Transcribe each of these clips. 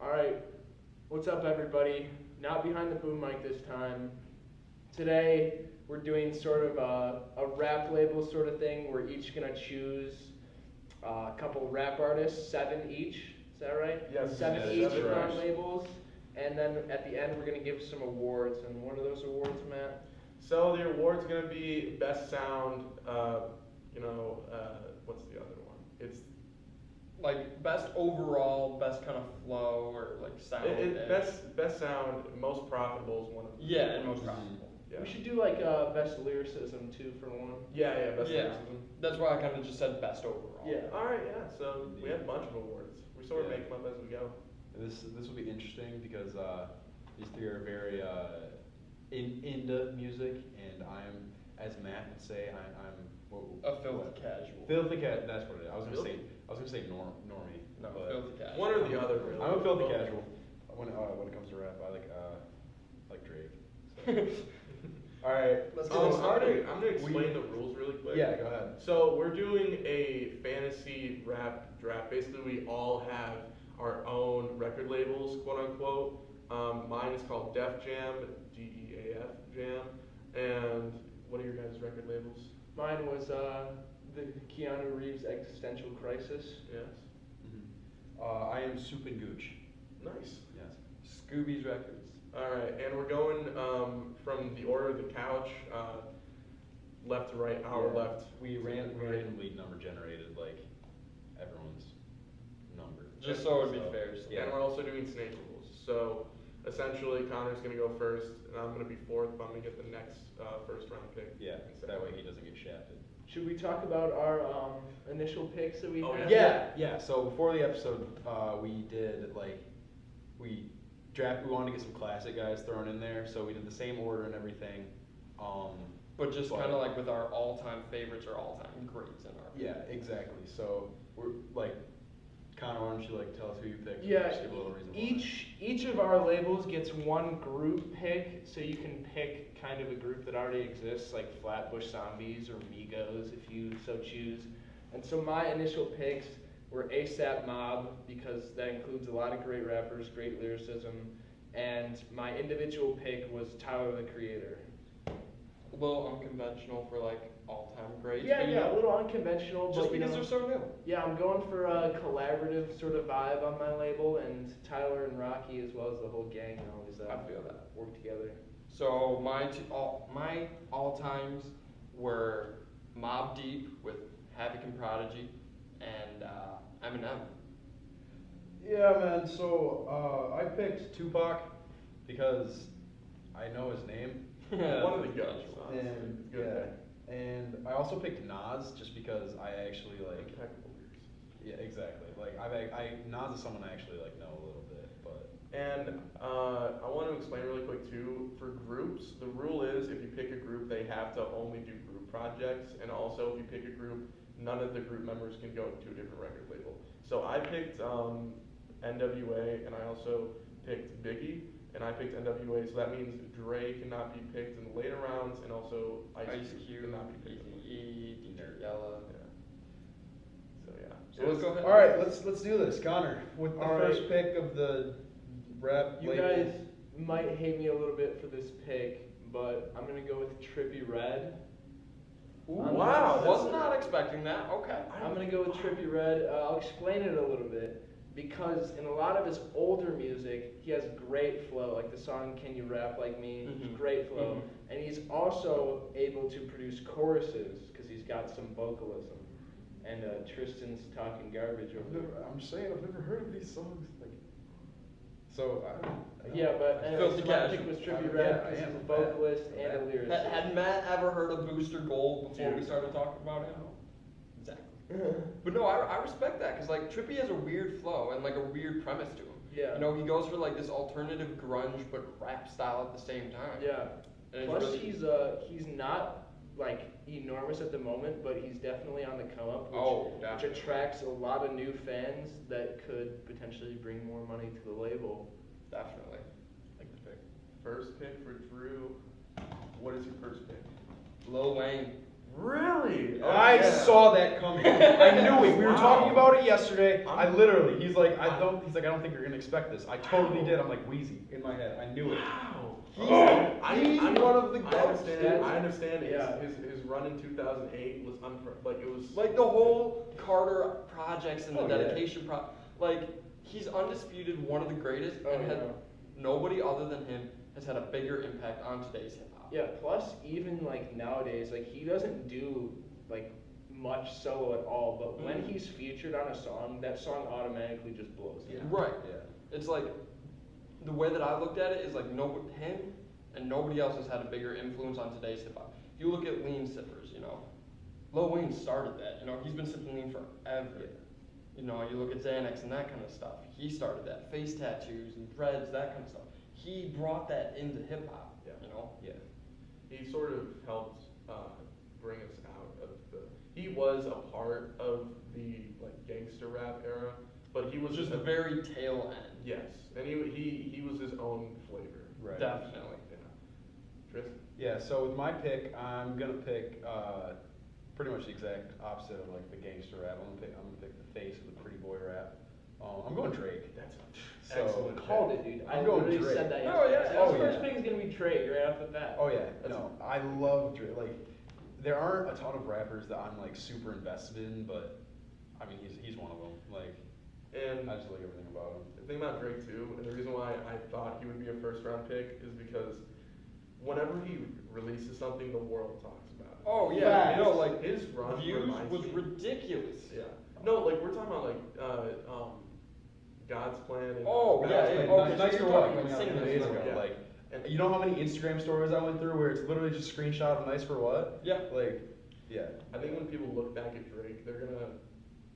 All right, what's up, everybody? Not behind the boom mic this time. Today, we're doing sort of a rap label sort of thing. We're each gonna choose a couple rap artists, 7 each. Is that right? Yes. 7 Yes, each that's on right. labels, and then at the end, we're gonna give some awards. And what are those awards, Matt? So the award's gonna be best sound. What's the other one? It's Like best overall, best kind of flow or like sound. best sound, most profitable is one of them. Yeah, and most profitable. Yeah. We should do like best lyricism too for one. Yeah, best Yeah. lyricism. That's why I kind of just said best overall. Yeah. All right, yeah. So we have a bunch of awards. We sort of Yeah. make them up as we go. This will be interesting because these three are very into music, and I'm, as Matt would say, I'm A filthy casual. Filthy cat. That's what it is. I was gonna Filthy? say normie. No, but filthy casual. One or the other, really. I'm a filthy casual. When it comes to rap, I like Drake. So. All right, let's get I'm started. gonna explain the rules really quick. Yeah, go ahead. So we're doing a fantasy rap draft. Basically, we all have our own record labels, quote unquote. Mine is called Def Jam, DEAF Jam. And what are your guys' record labels? Mine was the Keanu Reeves Existential Crisis. Yes. I am Soup and Gooch. Nice. Yes. Scooby's Records. All right, and we're going from the order of the couch, left to right, our Yeah. left. We randomly number generated like everyone's number. Just so it would be So, fair. So. yeah. And we're also doing snake rules. So essentially, Connor's gonna go first, and I'm gonna be fourth. But I'm gonna get the next first round pick. Yeah, instead that of way me. he doesn't get shafted. Should we talk about our initial picks that we Oh, had? Yeah. So before the episode, we did we wanted to get some classic guys thrown in there, so we did the same order and everything. But just But- kind of like with our all-time favorites or all-time greats in our. Yeah, exactly. So we're like, Connor, why don't you tell us who you picked? Yeah, Just give a little reason why. each of our labels gets one group pick, so you can pick kind of a group that already exists, like Flatbush Zombies or Migos, if you so choose. And so my initial picks were ASAP Mob, because that includes a lot of great rappers, great lyricism, and my individual pick was Tyler the Creator. A little unconventional for like all-time greats. Yeah, but, you a know, little unconventional, Just but you because know, they're so new. yeah, I'm going for a collaborative sort of vibe on my label, and Tyler and Rocky, as well as the whole gang, always I feel that. work together. So my all-times were Mobb Deep with Havoc and Prodigy, and Eminem. Yeah, man. So I picked Tupac because I know his name. One of the goats. honestly. And Good yeah, and I also picked Nas just because I actually pick. Impeccable lyrics. Yeah, exactly. Nas is someone I actually know a little bit, but And I want to explain really quick too. For groups, the rule is if you pick a group, they have to only do group projects, and also if you pick a group, none of the group members can go to a different record label. So I picked NWA, and I also picked Biggie, and I picked NWA. So that means Dre cannot be picked in the later rounds, and also Ice Cube cannot be picked. Eazy-E, DJ Yella. Yeah. So yeah. So let's go ahead. all right, let's do this, Connor, with the All first right. pick of the rap You label. guys might hate me a little bit for this pick, but I'm gonna go with Trippie Redd. Ooh, Wow, Was that's- not expecting that. Okay. I'm gonna go with Trippie Redd. I'll explain it a little bit because in a lot of his older music, he has great flow, like the song "Can You Rap Like Me." Mhm. Great flow, Mhm. and he's also able to produce choruses because he's got some vocalism. And Tristan's talking garbage over there. I'm saying I've never heard of these songs. So Yeah, but anyway, Filthy so my Casual. pick was Trippie Yeah, Redd I because am he's a a fan. vocalist and a I'm a lyricist. Had Matt ever heard of Booster Gold before we Dude. started talking about him? Exactly. But no, I respect that because Trippie has a weird flow and a weird premise to him. Yeah. You know, he goes for this alternative grunge but rap style at the same time. Yeah. And it's Plus, really- he's not enormous at the moment, but he's definitely on the come up, which definitely. attracts a lot of new fans that could potentially bring more money to the label. Definitely. like the pick. First pick for Drew. What is your first pick? Lil Wayne. Really? Oh, I yeah. saw that coming. I knew it. We were Wow. talking about it yesterday. I I'm- literally, he's like, I I'm- don't think you're gonna expect this. I totally did. I'm like Wheezy in my head. I knew it. Wow. He's one of the I goats, understand. dude. I understand. Yeah. His run in 2008 was like it was Like the whole Carter projects and the Oh, yeah. dedication like he's undisputed one of the greatest, and nobody other than him has had a bigger impact on today's hip hop. Yeah, plus even like nowadays, like he doesn't do like much solo at all, but when he's featured on a song, that song automatically just blows. Yeah. Right. Yeah. It's like the way that I looked at it is like him and nobody else has had a bigger influence on today's hip hop. If you look at lean sippers, you know, Lil Wayne started that. You know, he's been sipping lean forever. Yeah. You know, you look at Xanax and that kind of stuff. He started that. Face tattoos and dreads, that kind of stuff. He brought that into hip hop. Yeah. You know. Yeah. he sort of helped bring us out of the. He was a part of the like gangster rap era, but he was Just the very tail end. yes, and he was his own flavor. Right. Definitely. Yeah. Tristan. Yeah, so with my pick, I'm gonna pick pretty much the exact opposite of like the gangster rap. I'm gonna pick the face of the pretty boy rap. I'm going Drake. That's So- excellent. Called it, dude. I I'm going literally Drake. said that Oh, yesterday. yeah. His Oh, first yeah. pick is gonna be Drake right off the bat. Oh yeah, That's- no, I love Drake. Like, there aren't a ton of rappers that I'm like super invested in, but I mean he's one of them. Like, And I just like everything about him. the thing about Drake too, and the reason why I thought he would be a first round pick is because whenever he releases something, the world talks about it. Oh yeah, you know, like his run views reminds was me- ridiculous. Yeah. No, like we're talking about like God's Plan. And Oh, God's yeah, Plan. yeah, okay, Nice, so nice you're for what? talking Coming out singles, 2 days right? ago. Yeah. Like, And you know how many Instagram stories I went through where it's literally just a screenshot of nice for what? Yeah. Like, yeah. I think when people look back at Drake, they're gonna.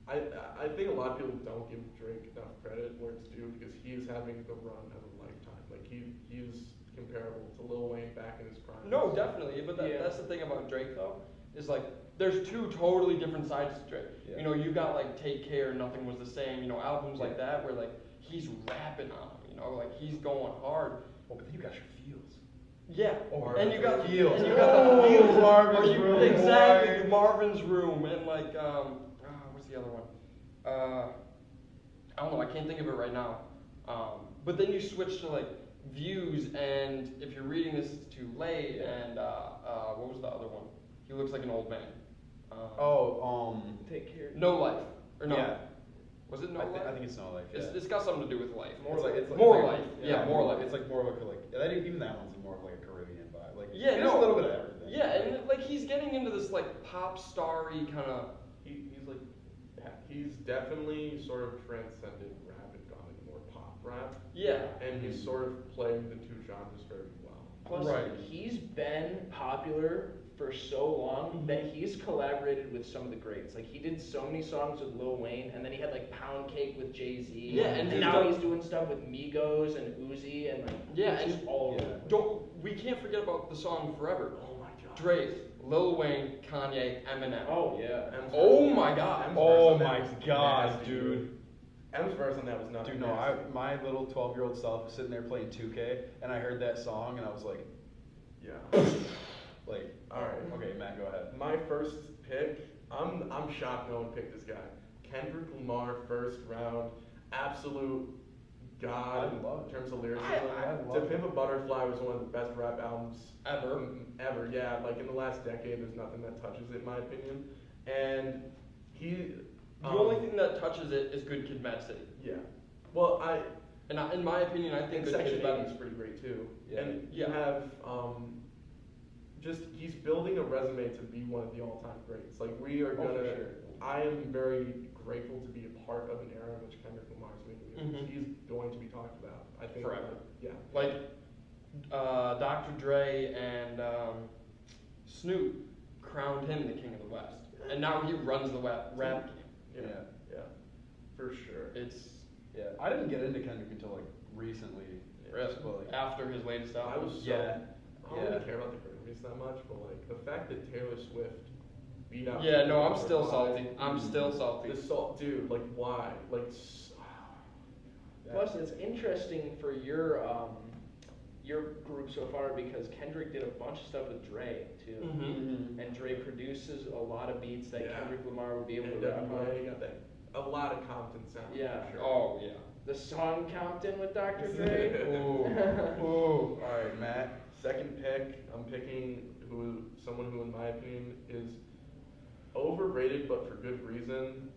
I think a lot of people don't give Drake enough credit where it's due because he is having the run of a lifetime. Like he's comparable to Lil Wayne back in his prime. No, definitely. But Yeah. that's the thing about Drake though, is like there's two totally different sides to Drake. Yeah. You know, you got like Take Care, Nothing Was the Same, you know, albums like Yeah. that where like he's rapping on them, you know, like he's going hard. Oh, but then you got your feels. Yeah. Or and you got Feels. and you got the feels. Marvin's Or you- Room. Exactly, Boy. Marvin's Room and like what's the other one? I don't know, I can't think of it right now. But then you switch to like Views, and if you're reading this, it's too late. And what was the other one? He looks like an old man. Take care. No Life or no? Yeah. Was it No I Life? think it's no life. Yeah. It's got something to do with life. More It's like- it's More it's Life. Yeah, More Life. It's like more of a like even that one's more of like a Caribbean vibe. Like, Yeah, there's no. a little bit of everything. Yeah, and like he's getting into this like pop starry kind of. He's like he's definitely sort of transcended rap and gone into more pop rap, Yeah. and he's sort of playing the two genres very well. Plus, Right. he's been popular for so long that he's collaborated with some of the greats. Like he did so many songs with Lil Wayne, and then he had like Pound Cake with Jay-Z. Yeah, and he's now done- he's doing stuff with Migos and Uzi, and like Yeah, he's and- just all Yeah. over. We can't forget about the song Forever. Oh my god. Drake, Lil Wayne, Kanye, Eminem. Oh yeah. M's Oh verse- my God. M's Oh verse on that my was God, nasty, dude. M's verse on that was not. Dude, no, my little 12-year-old self was sitting there playing 2K, and I heard that song, and I was like, Yeah. like, All right. okay, Matt, go ahead. My first pick, I'm shocked no one picked this guy. Kendrick Lamar, first round, absolute god I love in it. terms of lyricism. I To love Pimp a Butterfly was one of the best rap albums Ever. ever. Yeah, like in the last decade, there's nothing that touches it, in my opinion. And he. The only thing that touches it is Good Kid, Mad City. Yeah. Well, And in my opinion, I think think Good Section Kid, 8 Mad is pretty great too. Yeah. And Yeah. you have just he's building a resume to be one of the all-time greats. Like we are Oh, for gonna. sure. I am very grateful to be a part of an era in which Kendrick Lamar is making music. Mhm. He's going to be talked about. I think. Forever. Yeah. Like Dr. Dre and Snoop crowned him the king of the West, and now he runs the rap game. Yeah. Yeah. For sure. It's Yeah, I didn't get into Kendrick until like recently. really Well, like, after his latest I album. was so. Yeah. I don't Yeah. really care about the Grammys that much, but like the fact that Taylor Swift beat out. Yeah, no, I'm Kendrick still Lamar, salty. I'm still salty. The salt, dude. Like why? Like. Plus, it's interesting for your your group so far because Kendrick did a bunch of stuff with Dre too, Mm-hmm. and Dre produces a lot of beats that Yeah. Kendrick Lamar would be able to rap on. NWA got that a lot of Compton sound. Yeah. For sure. Oh yeah. The song Compton with Dr. Dre. Ooh, ooh. All right, Matt. Second pick, I'm picking someone who, in my opinion, is overrated, but for good reason.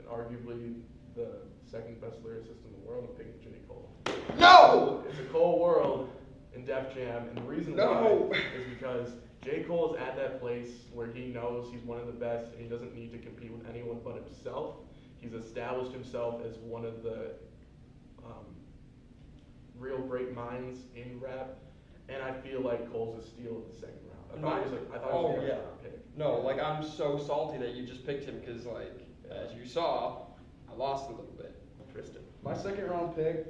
Arguably the second best lyricist in the world. I'm picking J. Cole. No! It's a cold world in Def Jam, and the reason No. why is because J. Cole is at that place where he knows he's one of the best, and he doesn't need to compete with anyone but himself. He's established himself as one of the real great minds in rap, and I feel like Cole's a steal in the second round. I thought he was a Oh, first yeah. round pick. No, like I'm so salty that you just picked him because, like, as you saw, I lost a little bit. Tristan. My second round pick,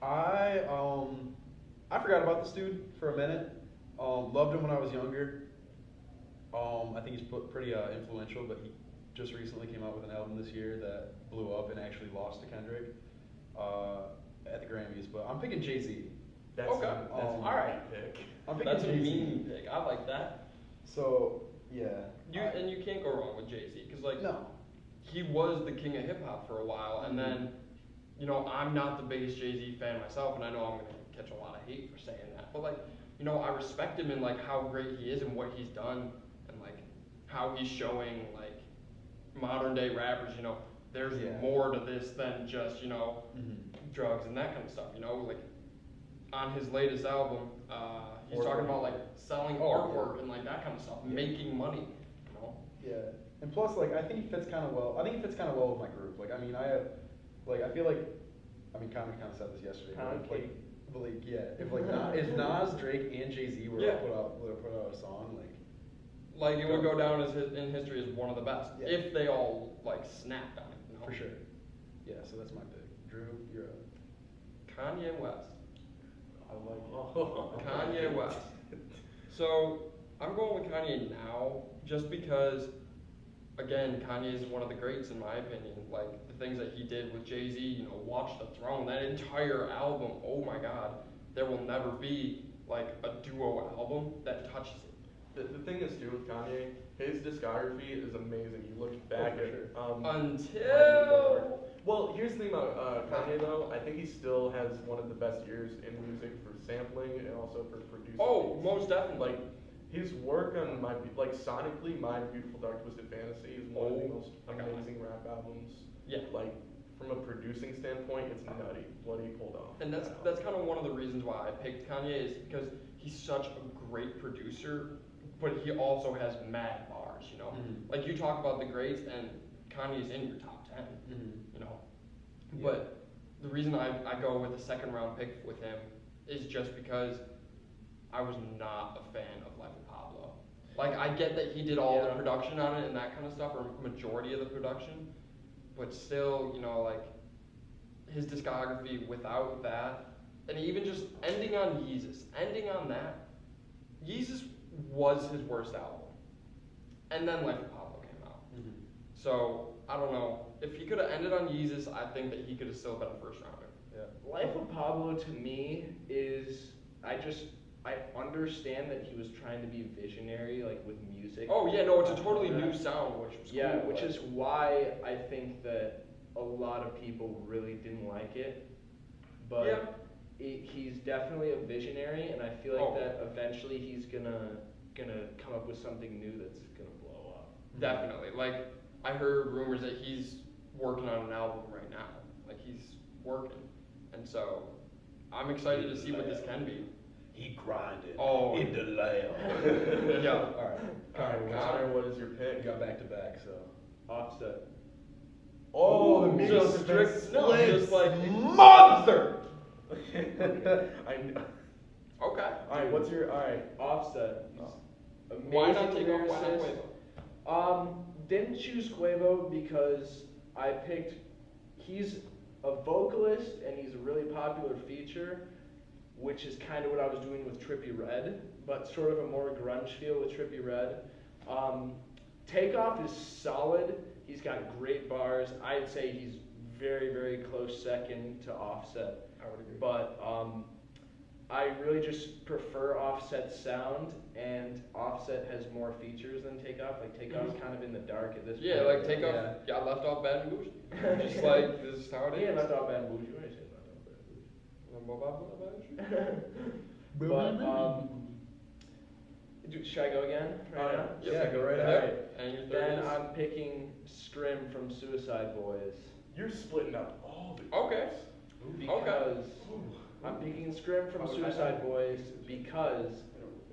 I forgot about this dude for a minute. Loved him when I was younger. I think he's pretty influential, but he just recently came out with an album this year that blew up and actually lost to Kendrick at the Grammys. But I'm picking Jay-Z. That's Okay. that's a All right. pick. I'm picking That's a Jay-Z. mean pick. I like that. So yeah, And you can't go wrong with Jay Z because, like, no. he was the king of hip hop for a while, and then, you know, I'm not the biggest Jay Z fan myself, and I know I'm gonna catch a lot of hate for saying that, but like, you know, I respect him in like how great he is and what he's done, and like how he's showing like modern day rappers, you know, there's Yeah. more to this than just, you know, Mm-hmm. drugs and that kind of stuff, you know, like on his latest album, he's Artwork. talking about like selling Oh, artwork and like that kind of stuff, Yeah. making money, you know. Yeah, and plus, like, I think he fits kind of well. I think he fits kind of well with my group. Like, I mean, I feel like, Connor kind of said this yesterday. Pound But, cake. yeah, if Nas, Drake, and Jay-Z were Yeah. to put out a song, Like it would go down as in history as one of the best Yeah. if they all like snapped on it. You know? for sure. Yeah, so that's my pick. Drew, you're up. Kanye West. I like it. Kanye West. So I'm going with Kanye now, just because, again, Kanye is one of the greats in my opinion. Like the things that he did with Jay-Z, you know, Watch the Throne, that entire album. Oh my God, there will never be like a duo album that touches it. The thing is too with Kanye, his discography is amazing. You look back for at sure. Until Well, here's the thing about Kanye though. I think he still has one of the best ears in music for sampling and also for producing. oh, beats. most definitely. Like his work on sonically, My Beautiful Dark Twisted Fantasy is one of the Oh most my God. amazing rap albums. Yeah. Like from a producing standpoint, it's nutty what he pulled off. And that's kind of one of the reasons why I picked Kanye is because he's such a great producer, but he also has mad bars, you know? Mhm. Like you talk about the greats and Kanye's in your top 10, you know? Yeah. But the reason I go with a second round pick with him is just because I was not a fan of Life of Pablo. Like I get that he did all the Yeah. production on it and that kind of stuff, or majority of the production, but still, you know, like his discography without that, and even just ending on Yeezus, ending on that, Yeezus was his worst album, and then Life of Pablo came out. So I don't know if he could have ended on Yeezus. I think that he could have still been a first rounder. Yeah. Life of Pablo to me is I understand that he was trying to be visionary like with music. Oh yeah, no, it's a totally new sound, which was Yeah, cool, which but- is why I think that a lot of people really didn't like it. But Yeah. he's definitely a visionary, and I feel like Oh. that eventually he's gonna come up with something new that's gonna blow up. Definitely. Like I heard rumors that he's working on an album right now. Like he's working, and so I'm excited to see what this can be. He grinded Oh. in the lab. Yeah. All right. All right, Connor, Connor, what is your we pick? got back to back, so. Offset. Oh, the Migos Just have been strict, no, split. just like Monster! I know. okay. All right, what's your all right? Offset. He's amazing Why not take off? Why not lyricist. Quavo? Didn't choose Quavo because I picked. He's a vocalist and he's a really popular feature, which is kind of what I was doing with Trippie Redd, but sort of a more grunge feel with Trippie Redd. Takeoff is solid. He's got great bars. I'd say he's very, very close second to Offset. I would agree. But I really just prefer Offset's sound, and Offset has more features than Takeoff. Like Takeoff's kind of in the dark at this Yeah, point. like Takeoff Yeah. got left off Bad and Bougie. Just like, this is how it Yeah, is. left off Bad Bougie. What did I say about Bad Bougie? But should I go again? Right now? Yeah, go right Alright. ahead. And your third Then is? I'm picking Scrim from Suicide Boys. You're splitting up all the Okay. Because I'm picking Scrim from Suicide Boys because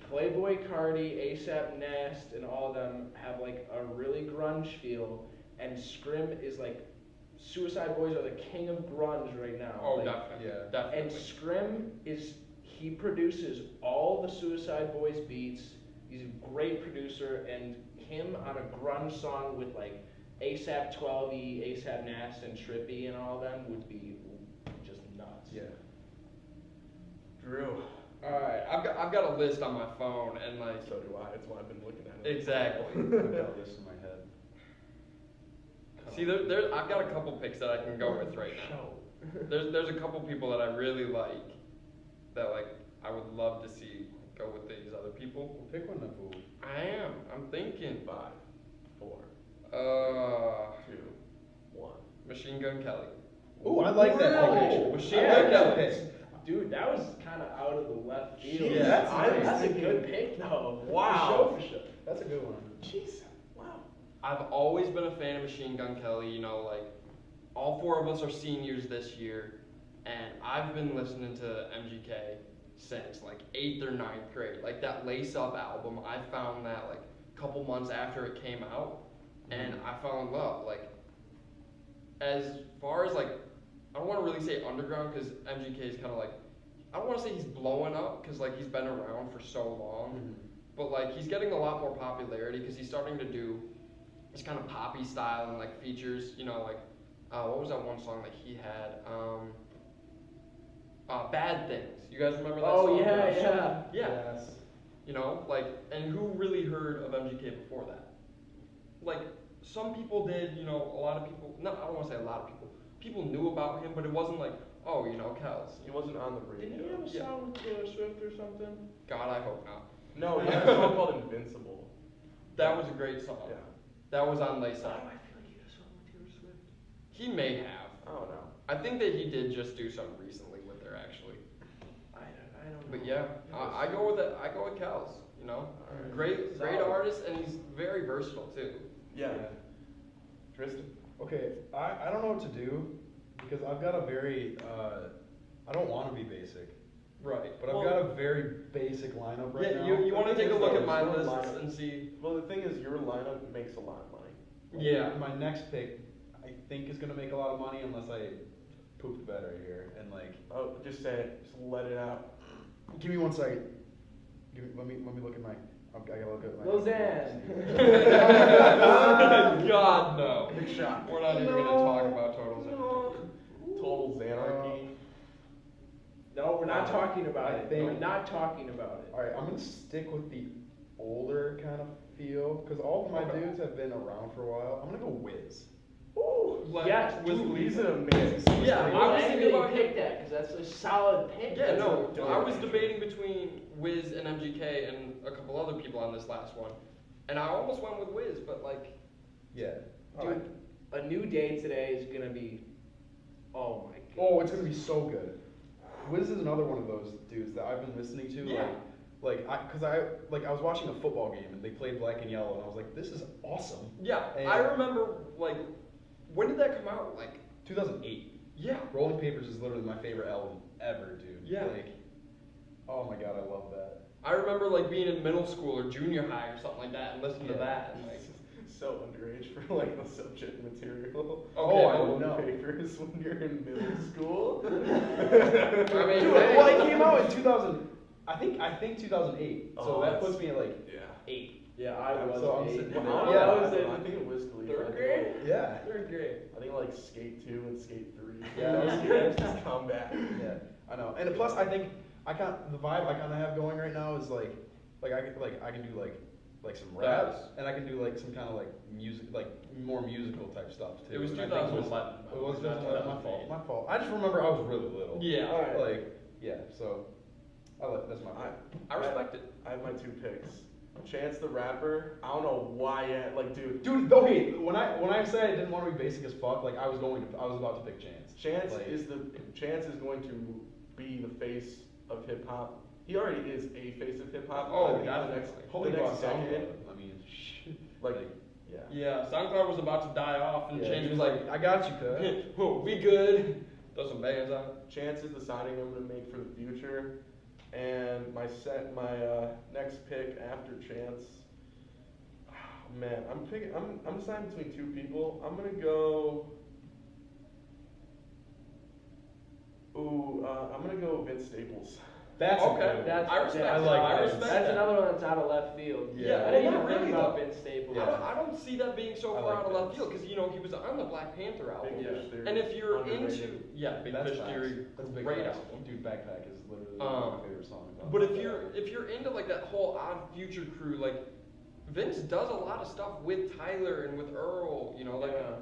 Playboy Cardi, ASAP Nast, and all of them have like a really grunge feel, and Scrim is like Suicide Boys are the king of grunge right now. Oh, Like, definitely. yeah. Definitely. and Scrim he produces all the Suicide Boys beats. He's a great producer, and him on a grunge song with like ASAP 12E, ASAP Nast, and Trippy and all of them would be just nuts. Yeah. Drew. Alright, I've got a list on my phone and like So do I. That's why I've been looking at it. exactly. I've got this in my head. See, I've got a couple picks that I can go with right now. There's a couple people that I really like that like I would love to see go with these other people. Well, pick one, then, fool. I'm thinking. 5, 4, 2, 1. Machine Gun Kelly. Ooh, I like that Really? pick. Machine I Gun like that Kelly. pick. Dude, that was kind of out of the left field. Yeah, that's nice. that's a good pick though. Wow. For sure. That's a good one. Jeez. Wow. I've always been a fan of Machine Gun Kelly. You know, like all 4 of us are seniors this year, and I've been listening to MGK since like 8th or 9th grade. Like that Lace Up album, I found that like a couple months after it came out, and I fell in love. Like as far as like, I don't want to really say underground because MGK is kind of like, I don't want to say he's blowing up because like he's been around for so long, but like he's getting a lot more popularity because he's starting to do this kind of poppy style and like features, you know, like what was that one song that he had? Bad Things. You guys remember that Oh song? yeah. Yeah. Yes. You know, like, and who really heard of MGK before that? Like, some people did, you know, a lot of people, no, I don't want to say a lot of people. People knew about him, but it wasn't like, oh, you know, Kels. He wasn't on the radio. Didn't he have a Yeah. song with Taylor Swift or something? God, I hope not. No, he had a song called Invincible. That was a great song. Yeah. That was on Lace Why Up. do I feel like he had a song with Taylor Swift? He may have. I don't know. I think that he did just do something recently with her, actually. I don't know. But yeah, I go with it. I go with Kels. You know, Alright. great Solid. artist, and he's very versatile too. Yeah. Tristan. Okay, I don't know what to do because I've got a very I don't want to be basic, Right. but I've got a very basic lineup right now. You want to The take a thing look is, at my though, is lists your and see. Well, the thing is, your lineup makes a lot of money. Yeah. My next pick, I think, is gonna make a lot of money unless I poop the bed right here and like. Oh, just say it. Just let it out. Give me 1 second. Let me look at my. I gotta look at my. Lil Xan. God no. Big shot. We're not even gonna talk about totals. Total Xanarchy. No, we're not talking about I it. think- We're not talking about it. All right, I'm gonna stick with the older kind of feel because all of my Okay. dudes have been around for a while. I'm gonna go Wiz. Ooh. Yes, Wiz Dude, he's Khalifa. an amazing Yeah, singer. I was I'm thinking thinking about pick that because that's a solid pick. Yeah, That's no, a dope I was pick. debating between Wiz and MGK and a couple other people on this last one, and I almost went with Wiz, but like, Yeah. Dude, a new day today is gonna be. Oh my god. Oh, it's gonna be so good. Wiz is another one of those dudes that I've been listening to. Yeah. Cause I was watching a football game and they played Black and Yellow and I was like, this is awesome. yeah, And- I remember like, when did that come out? Like, 2008. yeah, Rolling Papers is literally my favorite album ever, dude. Yeah. Like, oh my god, I love that. I remember like being in middle school or junior high or something like that and listening to Yeah. that and like, So underage for like the subject material. Oh, I Rolling know. papers when you're in middle school. I mean, Dude, hey. well, it came out in 2000. I think 2008. So Oh, that that's- puts me at like Yeah. 8. Yeah, I was. So I'm eight. sitting- Well, Yeah, I was I in think it was Khalifa. third I think grade. like- Yeah. Third grade. I think like Skate 2 and Skate 3. Yeah, that was- Games just come back. Yeah, I know. And plus, I think the vibe I kind of have going right now is like I can do like some rap, Yes. and I can do like some kind of like music, like more musical type stuff too. It was And I think 2011. It was not 2011. My 2008. fault. My fault. I just remember I was really little. Yeah. Alright. Like, yeah. So That's my pick. I respect it. I have my 2 picks. Chance the Rapper. I don't know why yet. Like, dude. Dude, okay, when I said I didn't want to be basic as fuck, like I was about to pick Chance. Chance Like- is going to be the face of hip hop. He already is a face of hip hop. Oh, I think definitely. Holy the next fuck, decade. I mean, shit. Like, yeah. Yeah, SoundCloud was about to die off, and Yeah, Change he was like, I got you, cuz. oh, we good. Throw some bands on. Chance is the signing I'm gonna make for the future. And my next pick after Chance. Man, I'm deciding between 2 people. I'm gonna go. I'm gonna go Vince Staples. That's Okay. a good one. I respect I it. like I that. respect That's that. another one that's out of left field. Yeah. I didn't Well, even not think really, about though. Vince Staples. I don't see that being so I far like out of left Vince. field because he was on the Black Panther album. Big Yeah. Fish Theory. And if you're Underrated. into Big That's Fish facts. Theory, That's big great facts. album. Dude, Backpack is literally Um, my favorite song. But if you're into like that whole Odd Future crew, like Vince does a lot of stuff with Tyler and with Earl, you know, like Yeah.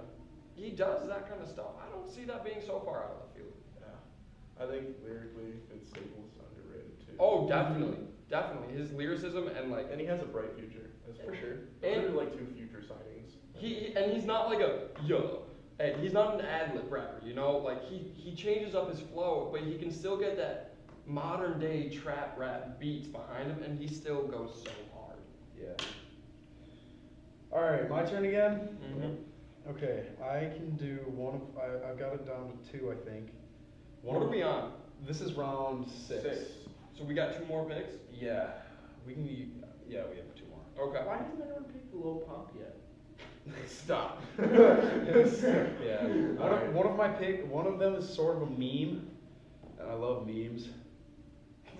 he does that kind of stuff. I don't see that being so far out of left field. Yeah. I think lyrically, Vince Staples is underrated too. Oh, definitely, definitely. His lyricism and like And he has a bright future. That's For sure. Those And- are like 2 future signings. he's not like a yo. Hey, he's not an ad-lib rapper, you know? Like he changes up his flow, but he can still get that modern day trap rap beats behind him, and he still goes so hard. Yeah. All right, my turn again. Mm-hmm. Okay, I can do one of. I've got it down to 2, I think. What are we on? This is round 6. So we got 2 more picks. Yeah, we can. Yeah, we have 2 more. Okay. Why hasn't anyone picked the Lil Pump yet? Stop. Yeah. Alright. One of them is sort of a meme, and I love memes.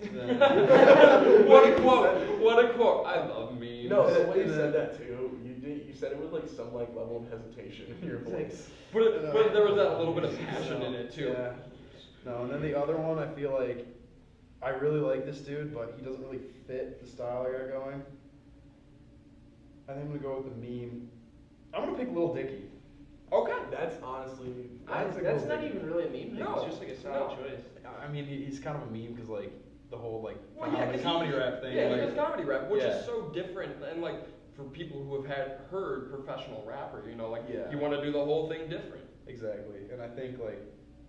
What a quote! What a quote! I love memes. No, the way you said that too, you said it with like some like level of hesitation in your voice. But there was that little bit of passion in it too. Yeah. No, and then the other one, I feel like I really like this dude, but he doesn't really fit the style I got going. I think I'm gonna go with the meme. I'm gonna pick Lil Dicky. Okay. That's honestly. That's not even really a meme thing. No, It's just like a solid no. choice. I mean, he's kind of a meme because like the whole like Well, yeah, 'cause comedy rap thing. Yeah, like, he does comedy rap, which Yeah. is so different and like for people who have heard professional rapper, you know, like Yeah. you want to do the whole thing different. Exactly, and I think like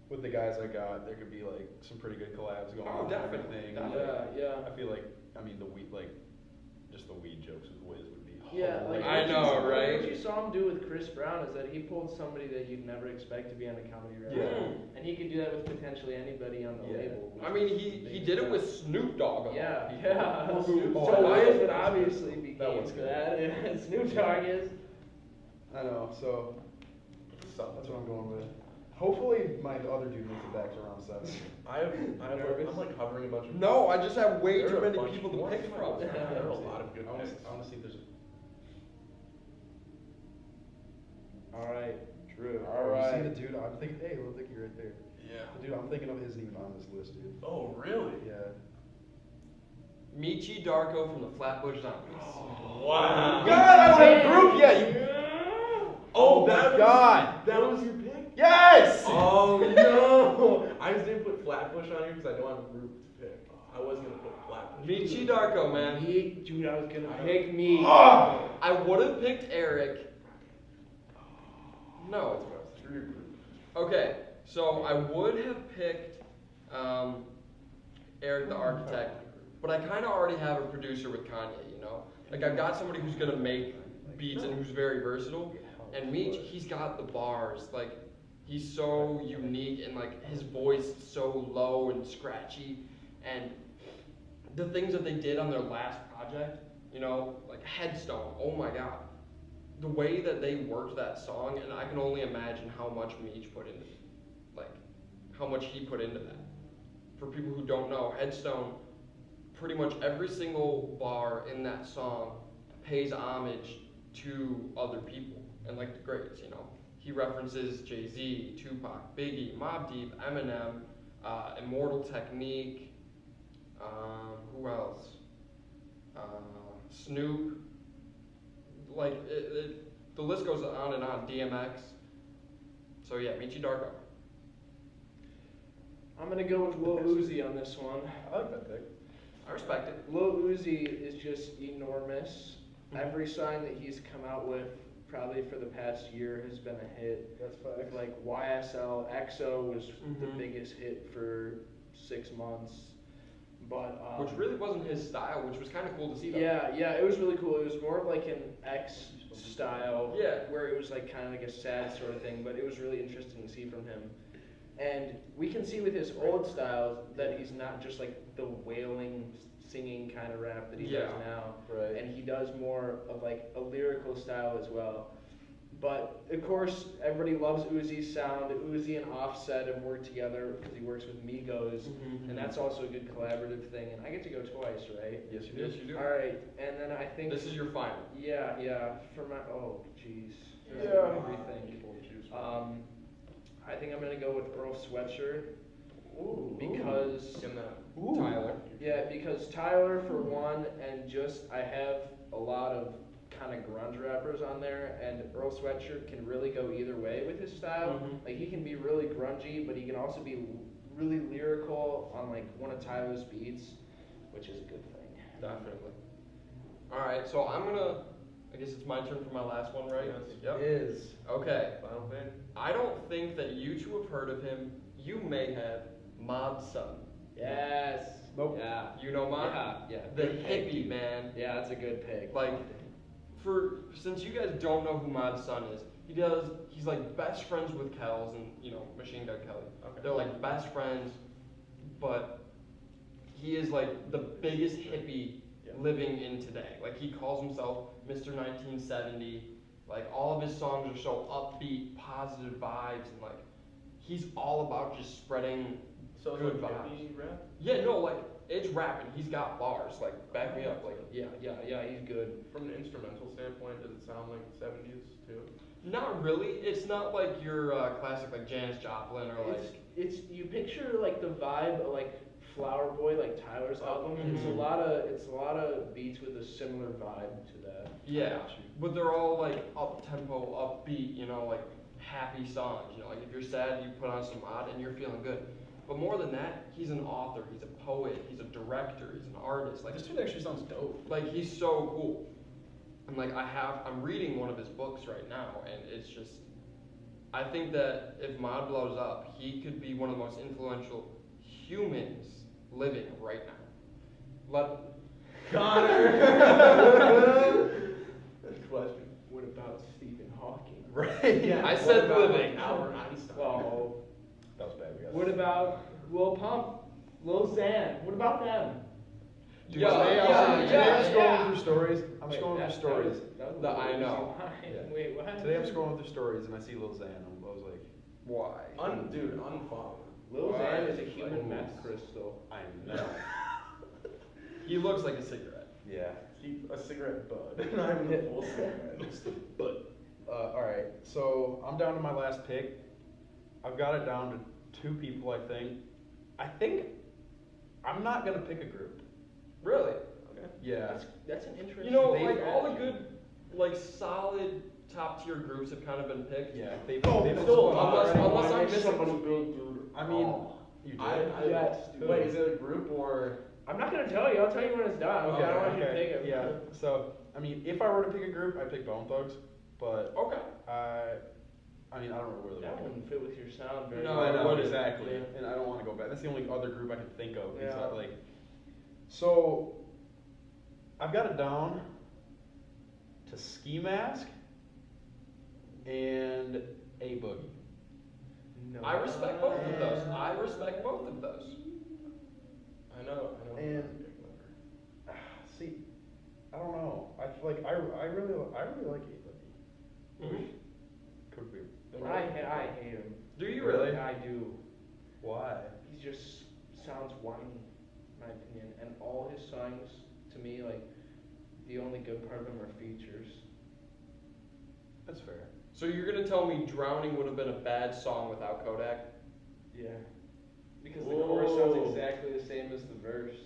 with the guys I got, there could be like some pretty good collabs going Oh, on. and definitely, everything. definitely. Yeah. I feel like the weed just the weed jokes with Wiz would be. Yeah, like hilarious. I know, right? What you saw him do with Chris Brown is that he pulled somebody that you'd never expect to be on a comedy rap. Yeah. And he could do that with potentially anybody on the Yeah. label. I mean, he did it with Snoop Dogg. of all Yeah, people. yeah. Oh, So I- Wiz would obviously be That game one's for good. that, and Snoop Dogg is. I know, so Something. that's what I'm going with. Hopefully my other dude makes it back to round 7. I'm like covering a bunch of. No, I just have way There too are a many bunch people to more. pick from. There are a lot of good I picks. want to see if there's a. All right, Drew. You see the dude I'm thinking? Hey, Lil Dicky right there. Yeah. The dude I'm thinking of isn't even on this list, dude. Oh, really? Yeah. Michi Darko from the Flatbush Zombies. Wow. God, I was in a group. Yeah. You. Oh, my that God. That was your pick? Yes. Oh no! I just didn't put Flatbush on here because I know I'm a group to pick. I was gonna put Flatbush. Michi Darko, man. Me, dude, I was gonna pick me. Ah! I would have picked Eric. No. Through your group. Okay, so I would have picked Eric the Architect, but I kind of already have a producer with Kanye, you know? Like, I've got somebody who's gonna make beats and who's very versatile. And Meech, he's got the bars. Like, he's so unique and, like, his voice is so low and scratchy. And the things that they did on their last project, you know, like Headstone, oh my God. The way that they worked that song, and I can only imagine how much Meech put into, like, how much he put into that. For people who don't know, Headstone, pretty much every single bar in that song pays homage to other people and like the greats, you know. He references Jay-Z, Tupac, Biggie, Mobb Deep, Eminem, Immortal Technique, who else? Snoop. Like, the list goes on and on. DMX. So yeah, Michi Darko. I'm gonna go with Lil Uzi on this one. I like that pick. I respect it. Lil Uzi is just enormous. Mhm. Every song that he's come out with, probably for the past year, has been a hit. That's facts. Like YSL, EXO was the Mhm. biggest hit for 6 months. But Which really wasn't his style, which was kind of cool to see though. yeah, it was really cool. It was more of like an X style, Yeah. where it was like kind of like a sad sort of thing, but it was really interesting to see from him. And we can see with his old styles that he's not just like the wailing, singing kind of rap that he does Yeah. now, Right. and he does more of like a lyrical style as well. But of course, everybody loves Uzi's sound. Uzi and Offset have worked together because he works with Migos, Mhm. and that's also a good collaborative thing. And I get to go twice, right? Yes, you do. Yes, you do. All right, and then I think This is your final. yeah, for my jeez, Yeah. everything. People choose from. I think I'm gonna go with Earl Sweatshirt Ooh. because In that. Ooh. Tyler. yeah, because Tyler for one, and just I have a lot of kind of grunge rappers on there, and Earl Sweatshirt can really go either way with his style. Mhm. Like he can be really grungy, but he can also be really lyrical on like one of Tyler's beats, which is a good thing. Definitely. All right, so I guess it's my turn for my last one, right? Yes. Yep. Is. Okay. Final pick. I don't think that you two have heard of him. You may have. Mod Sun. Yes. Nope. Yeah. You know Mod? Yeah. The Good pick. hippie man. Yeah, that's a good pick. Like, since you guys don't know who Mod Sun is, he's like best friends with Kells and Machine Gun Kelly. Okay. They're like best friends, but he is like the biggest hippie Yeah. living in today. Like he calls himself Mr. 1970. Like all of his songs are so upbeat, positive vibes, and like he's all about just spreading So it's good like vibes. hippie rap? Yeah, no, like it's rapping. He's got bars. Like back me up. Like Yeah, he's good. From an instrumental standpoint, does it sound like 70s too? not really. It's not like your classic like Janis Joplin or like. It's you picture like the vibe of like Flower Boy, like Tyler's album. It's a Mhm. lot of beats with a similar vibe to that. Yeah, but they're all like up tempo, upbeat, like happy songs. Like if you're sad, you put on some Mod and you're feeling good. But more than that, he's an author, he's a poet, he's a director, he's an artist. Like This dude actually sounds dope. like he's so cool. And like I'm reading one of his books right now, and it's just, I think that if Mod blows up, he could be one of the most influential humans living right now. Good question. What about Stephen Hawking? Right. Yeah, I What said about, living. like, Albert Einstein? Well, That was bad. We got what about Lil Pump, Lil Xan? What about them? Dude, Yeah, today I was, yeah, today I'm yeah, scrolling yeah. through stories. I'm Wait, scrolling that- through stories. that was The a I easy know. line. Yeah. Wait, what? Today I'm scrolling through stories and I see Lil Xan. I was like, Why? Dude, unfollow. Lil Why? Xan is a human Like, meth crystal. I know. He looks like a cigarette. Yeah. Keep a cigarette bud. Not even a full cigarette. But all right, so I'm down to my last pick. I've got it down to 2 people. I think I'm not gonna pick a group. Really? Okay. Yeah. That's an interesting. You know, thing like to all the ask. good, like solid top tier groups have kind of been picked. Yeah. They've Oh, they've still, unless already I'm wanted missing somebody some- big, dude. I mean, Oh. you did. Yes, dude. Wait, is it a group or? I'm not gonna tell you. I'll tell you when it's done. Okay, I don't want you to pick it. Yeah. So I mean, if I were to pick a group, I'd pick Bone Thugs. But Okay. I mean, I don't know where they're. That wouldn't fit with your sound very No, well. I know, wouldn't. exactly. Yeah. And I don't want to go back. That's the only other group I can think of. Is Yeah. that, like, so I've got it down to Ski Mask and A Boogie. No. I respect both of those. I respect both of those. I know. And- See, I don't know. I feel like I really like A Boogie. Mhm. Could be. I hate him. Do you Really? really? I do. Why? He just sounds whiny, in my opinion. And all his songs, to me, like the only good part of them are features. That's fair. So you're gonna tell me "Drowning" would have been a bad song without Kodak? Yeah. Because the chorus sounds Whoa. exactly the same as the verse.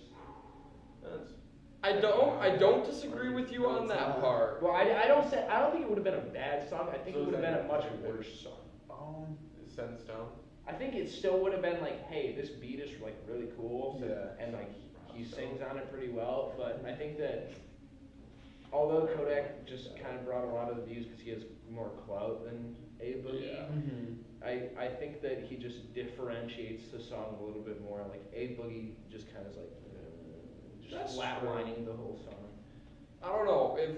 That's I don't disagree with you on It's that not. part. Well, I don't think it would have been a bad song. I think So it would have is been that a much your pick? worse song. set in stone. I think it still would have been like, hey, this beat is like really cool. Yeah. And like He sings on it pretty well, but I think that although Kodak just kind of brought a lot of the views because he has more clout than A Boogie, Yeah. I think that he just differentiates the song a little bit more. Like A Boogie just kind of is like That's just flatlining the whole song. I don't know if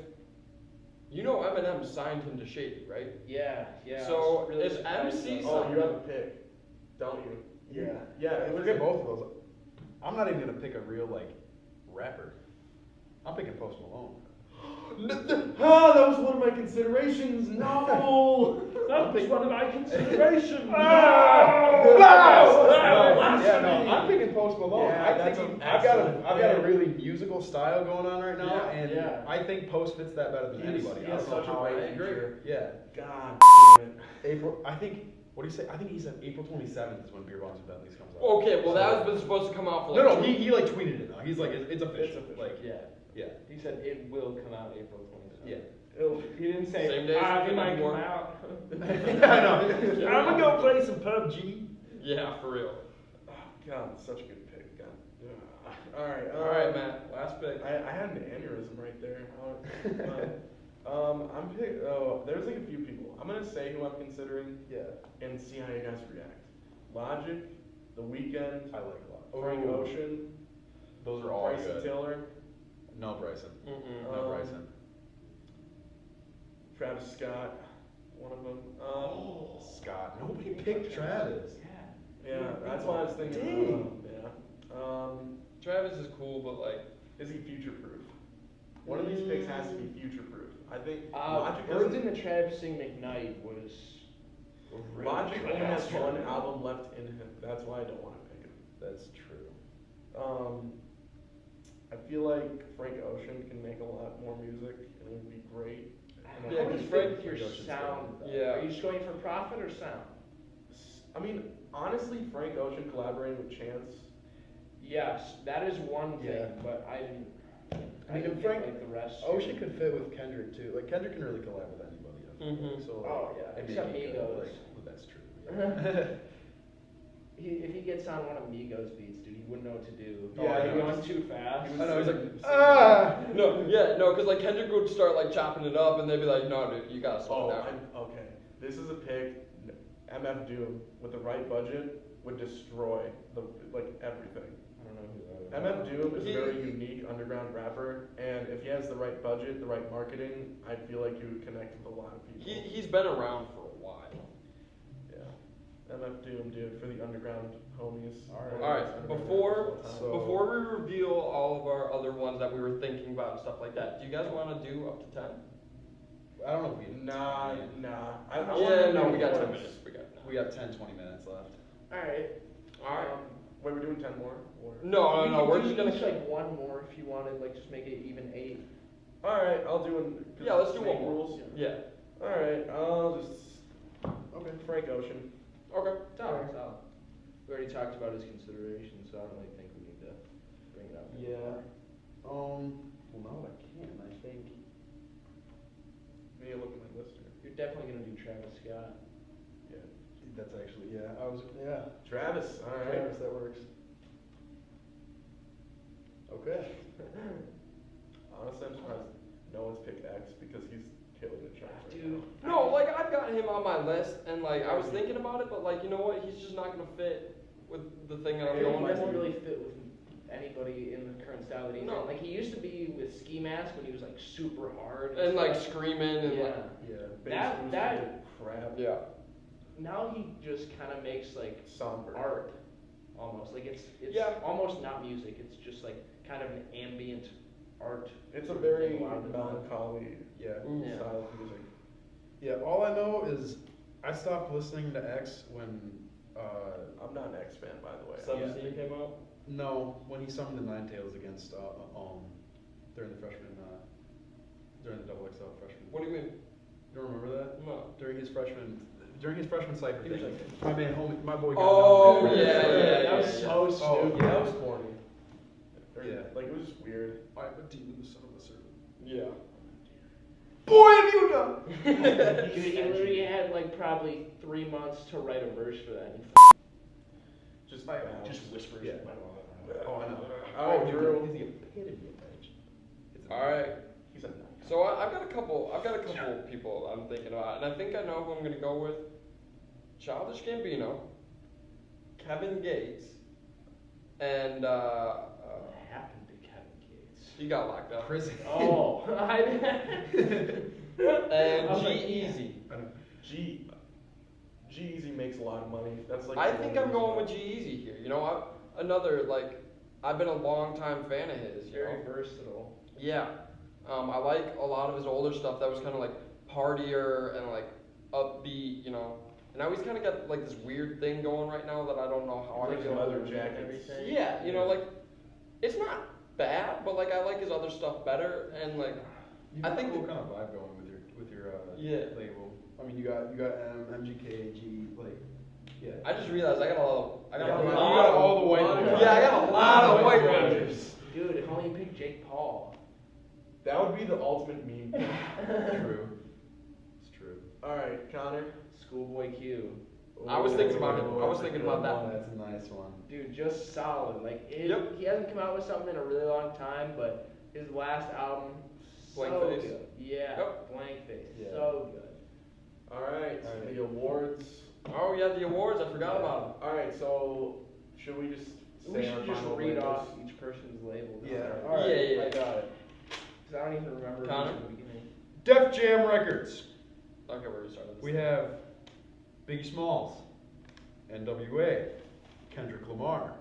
you know Eminem signed him to Shady, right? Yeah, yeah. So, I was really is surprised MC about Oh, that. you have a pick, don't you? Yeah. Yeah, it was Forget both of those. I'm not even gonna pick a real like rapper. I'm picking Post Malone. Oh, that was one of my considerations. No. That was one of my considerations. Yeah, no, I'm picking Post Malone. Yeah, I that's think an I've got excellent a pick. really musical style going on right now, Yeah, and yeah. I think Post fits that better than anybody. He I has don't know such a how I great agree. future. Yeah, God damn it. April. I think. What do you say? I think he said April 27th is when Beer Bongs with Bentleys comes out. Okay, well that So- has been supposed to come out for No, like no, he like tweeted it now. He's like, it's official. official. Like, Yeah, yeah, he said it will come out April 27th. yeah. He didn't say Same day as it might Infinity come War." out. Yeah, I know. I'm gonna go play some PUBG. Yeah, for real. Oh, God, such a good pick. God. All right. All right, Matt. Last pick. I had an aneurysm right there. I'm pick. Oh, there's like a few people. I'm gonna say who I'm considering Yeah, and see how you guys react. Logic, The Weeknd, I like a lot. Frank Ooh, Ocean, Those are all Bryson good. Tiller, No Bryson. Mm-mm. No Um, Bryson. Travis Scott, one of them. Scott. Nobody picked Travis. Yeah, that's what I was thinking. Dang. Travis is cool, but like, Is he future proof? One of these picks has to be future proof. I think Birds doesn't- in the Travising McKnight was. a really Logic good only has answer. one album left in him. That's why I don't want to pick him. That's true. I feel like Frank Ocean can make a lot more music and it would be great. And Yeah, How do 'cause you Frank think your Ocean's sound? good. Yeah. Are you just going for profit or sound? I mean, honestly, Frank Ocean collaborating with Chance. Yes, that is one thing, Yeah. but I didn't. I mean, didn't Frank- get, like the rest. Ocean could fit with Kendrick too. Like Kendrick can really collab with anybody. I feel like. Mhm. So, Oh, yeah, and except make it Migos. good. Like, well, that's true. Yeah. If he gets on one of Migos beats, dude, he wouldn't know what to do. Yeah, he he runs was- too fast. he I know. He's like, singing- ah. no, because like Kendrick would start like chopping it up, and they'd be like, "No, dude, you gotta slow Oh, it down." okay. This is a pick. MF Doom with the right budget would destroy everything. I don't know who that is. MF Doom is a He- very unique underground rapper, and if he has the right budget, the right marketing, I feel like he would connect with a lot of people. He's been around for a while. Yeah. MF Doom, dude, for the underground homies. All right. One of All the right, best underground before- rappers of all time. So- Before we reveal all of our other ones that we were thinking about and stuff like that, do you guys want to do up to 10? I don't know if we. Nah. I Yeah, wanna no, do we got more. 10 minutes. We got 10, 20 minutes left. All right. All right. Wait, we're doing 10 more? Or? No, We no, could we're do just gonna. each, like one more if you wanted, like just make it even 8. Alright, I'll do an. Yeah, let's do same one more. rules. Yeah. Alright, I'll just. Okay, Frank Ocean. Okay. Solid. We already talked about his considerations, so I don't really think we need to bring it up. Yeah. Well, no, I can't. I think. Need to look at my list here. You're definitely gonna do Travis Scott. Yeah. That's actually, yeah. Travis, alright. Travis, that works. Okay. Honestly, I'm surprised no one's picked X because he's killing the charts right Dude. now. No, like I've got him on my list, and like I was thinking about it, but like you know what, he's just not gonna fit with the thing that I'm He going doesn't for. really fit with anybody in the current style that he's No. in. Like he used to be with Ski Mask when he was like super hard And like stuff. screaming and yeah. like Yeah. Bass that- boosted crap. yeah. Now he just kind of makes like Somber. art, almost like it's Yeah. almost not music. It's just like kind of an ambient art. It's a very thing a lot of the time. melancholy Yeah. Yeah. style of music. Yeah, all I know is I stopped listening to X when, I'm not an X fan, by the way. 17 came out. when he summoned the Nine Tails against, during the freshman, during the double XL freshman. What do you mean? You don't remember that? No. During his freshman cypher He was thing, like- my man, homie, my boy got Oh, down. yeah, that was so Oh, stupid. That was corny. Or, Yeah. Like, it was just weird. I'm a demon, the son of a servant. Yeah. Boy, have you done! He literally had like probably 3 months to write a verse for that. And he Just Like, bad. just whispers. Yeah. Oh, I know. Alright, he's Drew. the epitome of edge. All right. He's a nut. So I've got a couple people I'm thinking about, and I think I know who I'm gonna go with. Childish Gambino, Kevin Gates, and What happened to Kevin Gates? he got locked up. Prison. Oh, I And was like, G-Eazy. G-Eazy makes a lot of money. That's like. I the think one I'm going reason with G-Eazy here. You know, another like I've been a long time fan of his. You very know? versatile. Yeah. I like a lot of his older stuff that was kind of like partier and like upbeat, you know. And now he's kind of got like this weird thing going right now that I don't know how I Like feel. leather and jackets. everything. Yeah, you know, like it's not bad, but like I like his other stuff better. And like You I got think a cool that- kind of vibe going with your Yeah. label. I mean, you got MGK, G, like, yeah. I just realized I got a lot. You got all the white boys. Yeah, I got a lot of white boys. Dude, if only you picked Jake Paul. That would be the ultimate meme. True. It's true. Alright, Connor. Schoolboy Q. I was thinking about him. I was That's a thinking good about that. one. That's a nice one. Dude, just solid. Like, Yep. he hasn't come out with something in a really long time, but his last album, Blank so Face? good. Yeah, Yep. Blank Face, Yeah. so good. Alright, Alright. the awards. Oh yeah, the awards. I forgot about Alright, so should we just We say our should just final read labels? off each person's label. Yeah. Alright, Yeah, yeah. I got it. Because I don't even remember who Connor? was in the beginning. Def Jam Records. them. Okay, we're starting. We have Biggie Smalls, NWA, Kendrick Lamar,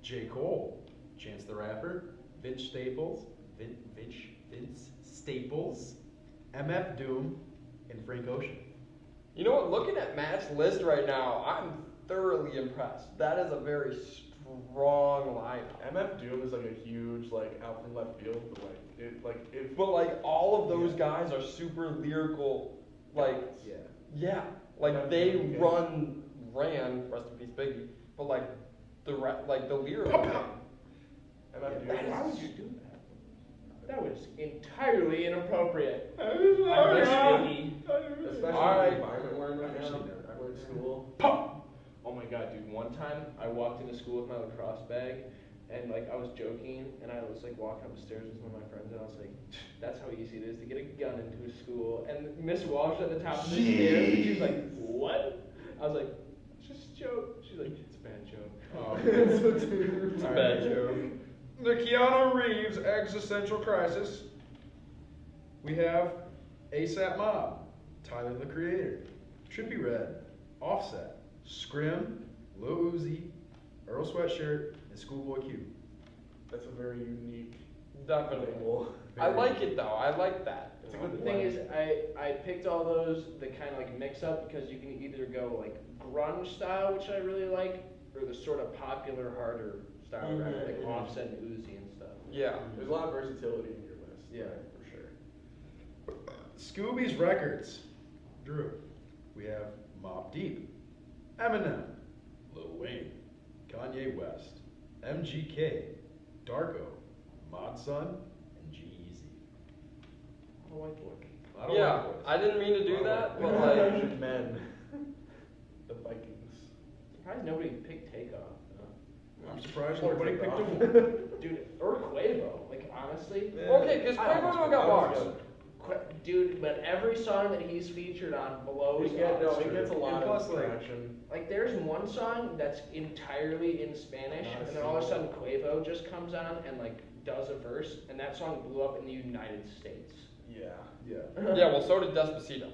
J. Cole, Chance the Rapper, Vince Staples, Vince Staples, MF Doom, and Frank Ocean. You know what? Looking at Matt's list right now, I'm thoroughly impressed. That is a very strong lineup. MF Doom is like a huge like out from left field, but like if But like all of those guys are super lyrical. Like Yeah. yeah, like MF they Doom, okay. ran. Rest in peace, Biggie. But like the lyrical. MF Doom Why would is you do that? That was entirely inappropriate. I I miss Biggie. especially Alright. the environment we're in right Actually, now. never. We're in school. Oh my god, dude, one time I walked into school with my lacrosse bag and like I was joking and I was like walking up the stairs with one of my friends and I was like, that's how easy it is to get a gun into a school. And Miss Walsh at the top of the stairs and she was like, what? I was like, it's just a joke. She's like, it's a bad joke. It's a bad joke. The Keanu Reeves existential crisis. We have ASAP Mob, Tyler the Creator, Trippie Redd, Offset, Scrim, Lil Uzi, Earl Sweatshirt, and Schoolboy Q. That's a very unique Definitely. label. I like it though. I like that. It's a good The thing blend. is, I picked all those the kind of like mix up because you can either go like grunge style, which I really like, or the sort of popular harder style rap, like Mhm. Offset and Uzi and stuff. Yeah. There's a lot of versatility in your list. Yeah. for sure. Scooby's Records. Drew. We have Mobb Deep, Eminem, Lil Wayne, Kanye West, MGK, Darko, Mod Sun, and G-Eazy. A white boy. A lot of Yeah. white boys. I didn't mean to do that, but Like like. Asian men. The Vikings. Surprised nobody picked Takeoff. I'm surprised Poor nobody picked Takeoff. him. Dude, or Quavo. Like honestly, Okay, because I don't Quavo know. don't got bars. Dude, but every song that he's featured on blows He up. gets a lot And plus, of like- traction. Like there's one song that's entirely in Spanish, Not a and then all of a single- sudden Quavo just comes on and like does a verse, and that song blew up in the United States. Yeah. Yeah. Yeah, well, so did Despacito.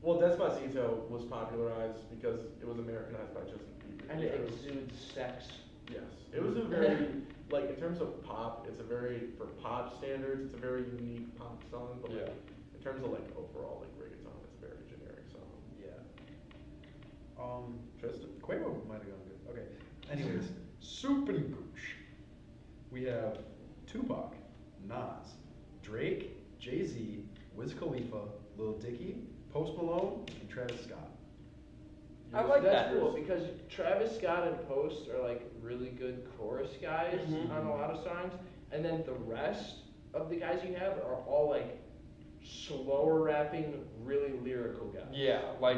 Well, Despacito was popularized because it was Americanized by Justin Bieber. And it It was- exudes sex. Yes. It was a very, like, in terms of pop, it's a very, for pop standards, it's a very unique pop song, but like, Yeah. in terms of like overall like reggaeton, it's a very generic song. Yeah. Tristan? Quavo might have gone good. Okay. Anyways, Soup and Gooch. We have Tupac, Nas, Drake, Jay-Z, Wiz Khalifa, Lil Dicky, Post Malone, and Travis Scott. I like That's that. cool because Travis Scott and Post are like really good chorus guys Mhm. on a lot of songs, and then the rest of the guys you have are all like slower rapping, really lyrical guys. Yeah, like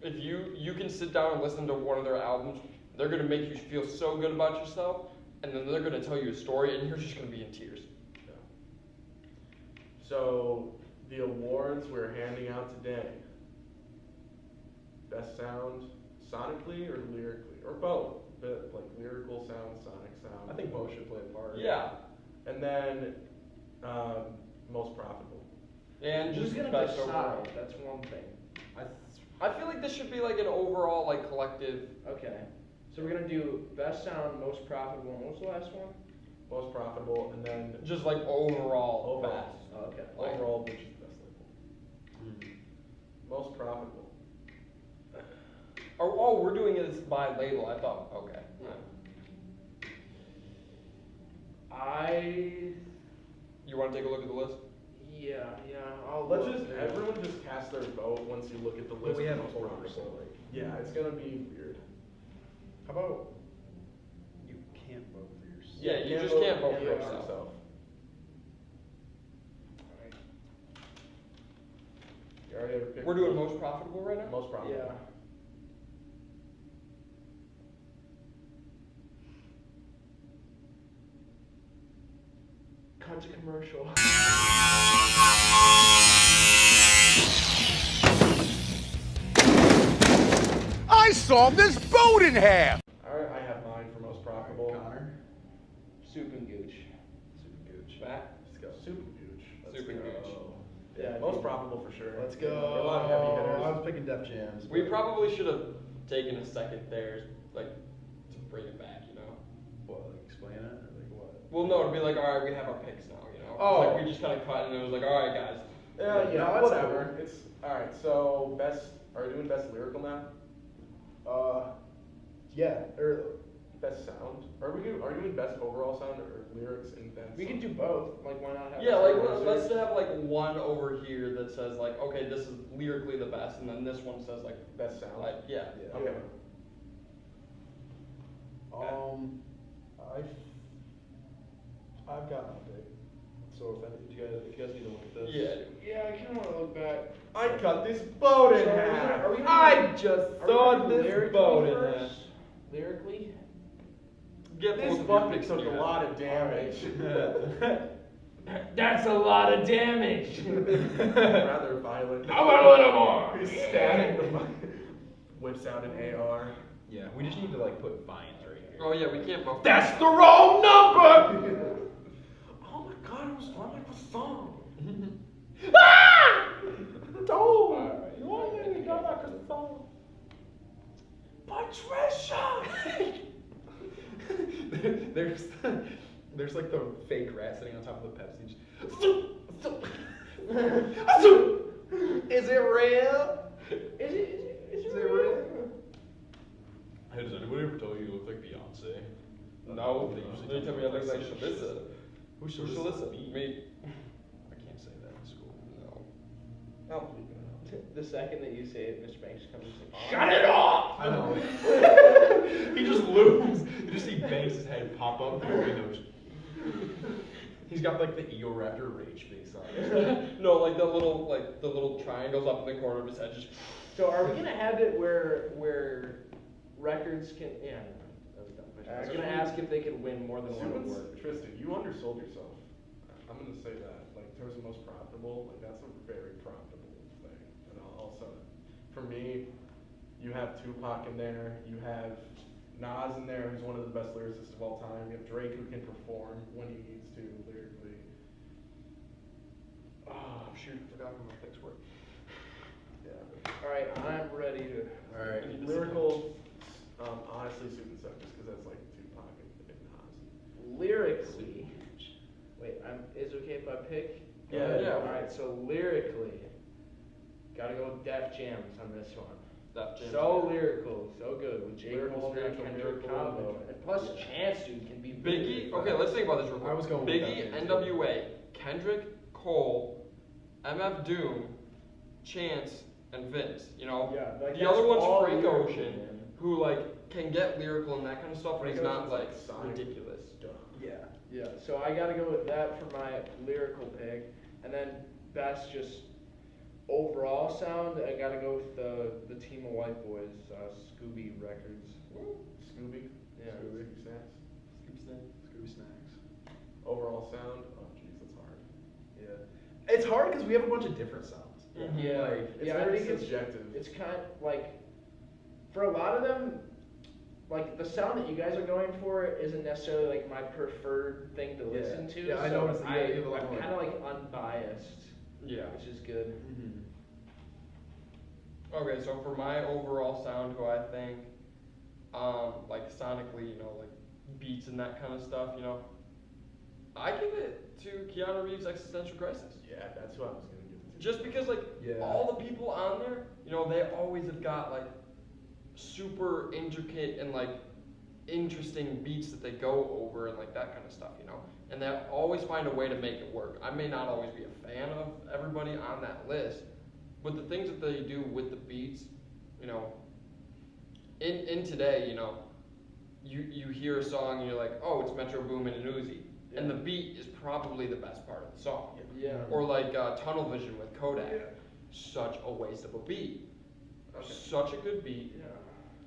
if you can sit down and listen to one of their albums, they're gonna make you feel so good about yourself. and then they're gonna tell you a story, and you're just gonna be in tears. So, the awards we're handing out today. Best sound, sonically or lyrically, or both, but like lyrical sound, sonic sound. I think both should play a part. Yeah, And then, most profitable. and Who's just gonna best overall. decide? That's one thing. I feel like this should be like an overall like collective. Okay. So we're gonna do best sound, most profitable, and what was the last one? Most profitable, and then Just like overall, Overall. best. Oh, okay. Like- overall, which is the best label. Mm. Most profitable. Oh, we're doing it by label. I thought, okay. You want to take a look at the list? Yeah, I'll Let's look just, through. everyone just cast their vote once you look at the list. we of have most four, profitable. so like. Yeah, it's gonna be weird. How about you can't vote for yourself? Yeah, you just can't vote for for yourself. Alright. You already ever picked? We're doing most profitable right now? Most profitable. Yeah. Cut to commercial. I sawed this boat in half! Alright, I have mine for most profitable. Connor? Soup and gooch. Super gooch. Matt? Let's go. Super gooch. Let's Super go. gooch. Yeah, most profitable for sure. Let's Yeah, go. a lot of heavy hitters. I was picking Def Jams. We but- probably should have taken a second there, like, to bring it back, you know? What, like explain it, or like what? Well, no, it'd be like, all right, we have our picks now, you know? Oh. It's like we just kind of cut, and it was like, all right, guys. Yeah, No, that's whatever. It's alright. So are we doing best lyrical now? Yeah, or Best sound? Are we doing best overall sound or lyrics and then? We can sound? do both. Like, why not have? Yeah, like, both? let's have, like, one over here that says, like, okay, this is lyrically the best, and then this one says, like, Best sound. yeah. yeah. Okay. I've got my pick. So if you guys need to look at this. Yeah. Yeah, I kind of want to look back. I cut this boat in So half. are we gonna I do- just are we sawed gonna do this lyrically boat in first? half. Lyrically? Get This both of your bucket picks took a together. lot of damage. That's a lot of damage. Rather violent. I want a little more. He's stabbing the bucket. Whips out an AR. Yeah, we just need to like put vines right here. Oh, yeah, we can't both. That's the wrong number! Oh my god, it was on like a song. Alright. You want me to go like a song? Patricia! there's like the fake rat sitting on top of the Pepsi. Is it real? Is it real? Hey, does anybody ever tell you you look like Beyonce? No, They usually they tell me I look like Shalissa. Shalissa. Who's Who's Shalissa? Shalissa? Me. I can't say that in school. No. I'll bleep it out. The second that you say it, Mr. Banks comes and says, Shut it off! I know. He just looms. You just see Banks' head pop up through the windows. He's got like the Eoraptor rage face on it. No, like the little triangles up in the corner of his head just. So are we gonna have it where records can? Yeah, that was a dumb question. I was gonna ask if they could win more than one award. Tristan, you undersold yourself. I'm gonna say that. Like, in terms of most profitable, like that's a very profitable thing. And also, for me, you have Tupac in there. You have Nas in there, who's one of the best lyricists of all time. You have Drake, who can perform when he needs to lyrically. Oh shoot! Forgot who my picks were. Yeah. All right, I'm ready to. All right. Lyrical, honestly, Suit and Suck, just because that's like Tupac and Nas. Lyrically, wait, is it okay if I pick? Yeah. All right, so lyrically, gotta go with Def Jams on this one. Def Jam. So lyrical, so good with J. Lyrical, Cole and spiritual, Kendrick lyrical, combo, and plus Chance dude can be Biggie. Okay, let's think about this real quick. I was going with Biggie, Def Jam, too. NWA, Kendrick, Cole, MF Doom, Chance, and Vince. You know. Yeah, like the that's other one's all Frank lyrical, Ocean, man. who like can get lyrical and that kind of stuff, but he's Frank not Ocean's, like like, Sonic. ridiculous. Yeah, yeah. So I gotta go with that for my lyrical pick, and then best just overall sound. I gotta go with the team of white boys, Scooby Records. Scooby? Yeah. Scooby Snacks? Scoop Snacks. sound. Oh, jeez, that's hard. Yeah. It's hard because we have a bunch of different sounds. Yeah, Like, It's yeah, I very think it's subjective. kind of like, for a lot of them, like the sound that you guys are going for isn't necessarily like my preferred thing to Yeah. listen to. Yeah, I so noticed that you have a lot I'm more, kind of like unbiased, Yeah. which is good. Mhm. Okay, so for my overall sound, who I think, like sonically, you know, like beats and that kind of stuff, you know, I give it to Keanu Reeves' Existential Crisis. Yeah, that's who I was gonna give it to. Just because, like, Yeah. all the people on there, you know, they always have got like super intricate and like interesting beats that they go over and like that kind of stuff, you know, and they always find a way to make it work. I may not always be a fan of everybody on that list, but the things that they do with the beats, you know, in today, you know, you hear a song and you're like, oh, it's Metro Boomin and Uzi, and the beat is probably the best part of the song. Yeah. Or like Tunnel Vision with Kodak, Yeah. such a waste of a beat. Okay. Such a good beat. Yeah.